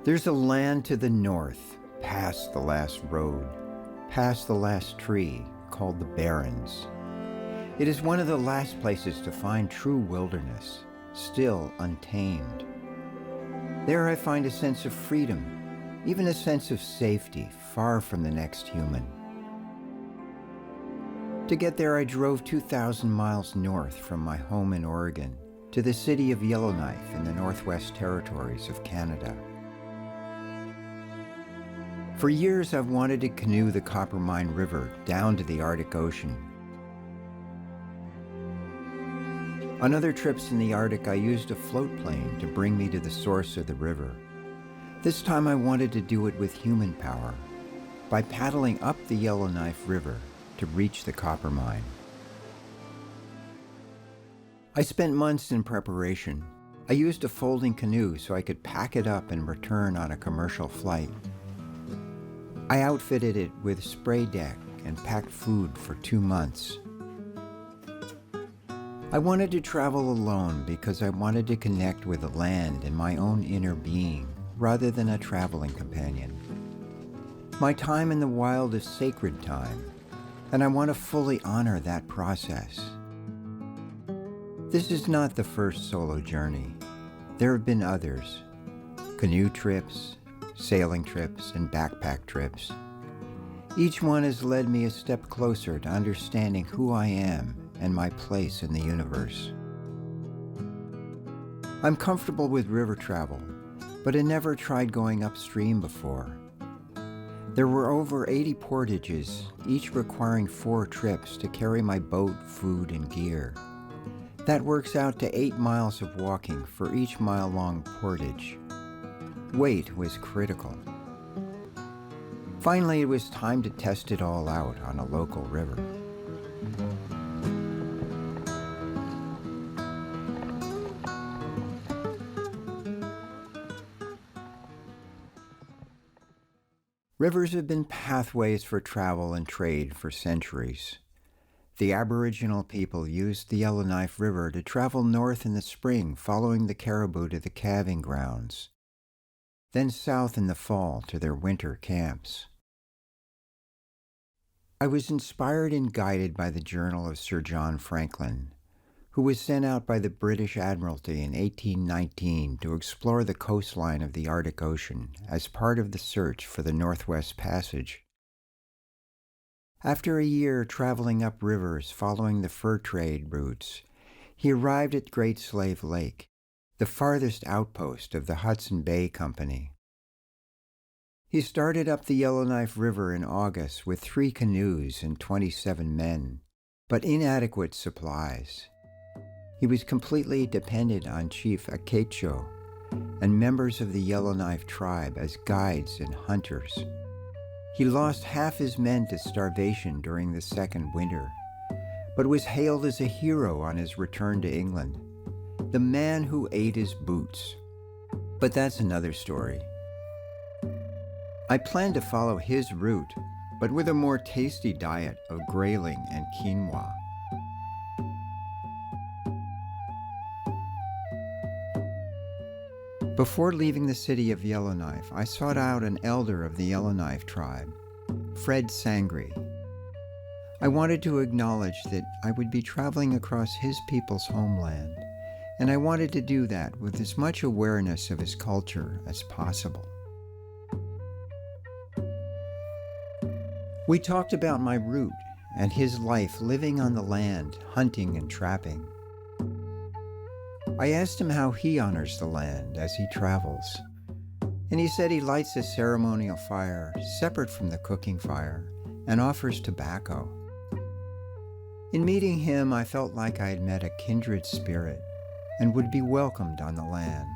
There's a land to the north, past the last road, past the last tree, called the Barrens. It is one of the last places to find true wilderness, still untamed. There I find a sense of freedom, even a sense of safety, far from the next human. To get there, I drove 2,000 miles north from my home in Oregon to the city of Yellowknife in the Northwest Territories of Canada. For years, I've wanted to canoe the Coppermine River down to the Arctic Ocean. On other trips in the Arctic, I used a float plane to bring me to the source of the river. This time I wanted to do it with human power, by paddling up the Yellowknife River to reach the Coppermine. I spent months in preparation. I used a folding canoe so I could pack it up and return on a commercial flight. I outfitted it with spray deck and packed food for 2 months. I wanted to travel alone because I wanted to connect with the land and my own inner being, rather than a traveling companion. My time in the wild is sacred time, and I want to fully honor that process. This is not the first solo journey. There have been others. Canoe trips, sailing trips, and backpack trips. Each one has led me a step closer to understanding who I am and my place in the universe. I'm comfortable with river travel, but had never tried going upstream before. There were over 80 portages, each requiring 4 trips to carry my boat, food, and gear. That works out to 8 miles of walking for each mile-long portage. Weight was critical. Finally, it was time to test it all out on a local river. Rivers have been pathways for travel and trade for centuries. The Aboriginal people used the Yellowknife River to travel north in the spring, following the caribou to the calving grounds, then south in the fall to their winter camps. I was inspired and guided by the journal of Sir John Franklin, who was sent out by the British Admiralty in 1819 to explore the coastline of the Arctic Ocean as part of the search for the Northwest Passage. After a year traveling up rivers following the fur trade routes, he arrived at Great Slave Lake, the farthest outpost of the Hudson Bay Company. He started up the Yellowknife River in August with 3 canoes and 27 men, but inadequate supplies. He was completely dependent on Chief Akecho and members of the Yellowknife tribe as guides and hunters. He lost half his men to starvation during the second winter, but was hailed as a hero on his return to England, the man who ate his boots. But that's another story. I planned to follow his route, but with a more tasty diet of grayling and quinoa. Before leaving the city of Yellowknife, I sought out an elder of the Yellowknife tribe, Fred Sangre. I wanted to acknowledge that I would be traveling across his people's homeland, and I wanted to do that with as much awareness of his culture as possible. We talked about my route and his life living on the land, hunting and trapping. I asked him how he honors the land as he travels, and he said he lights a ceremonial fire separate from the cooking fire and offers tobacco. In meeting him, I felt like I had met a kindred spirit and would be welcomed on the land.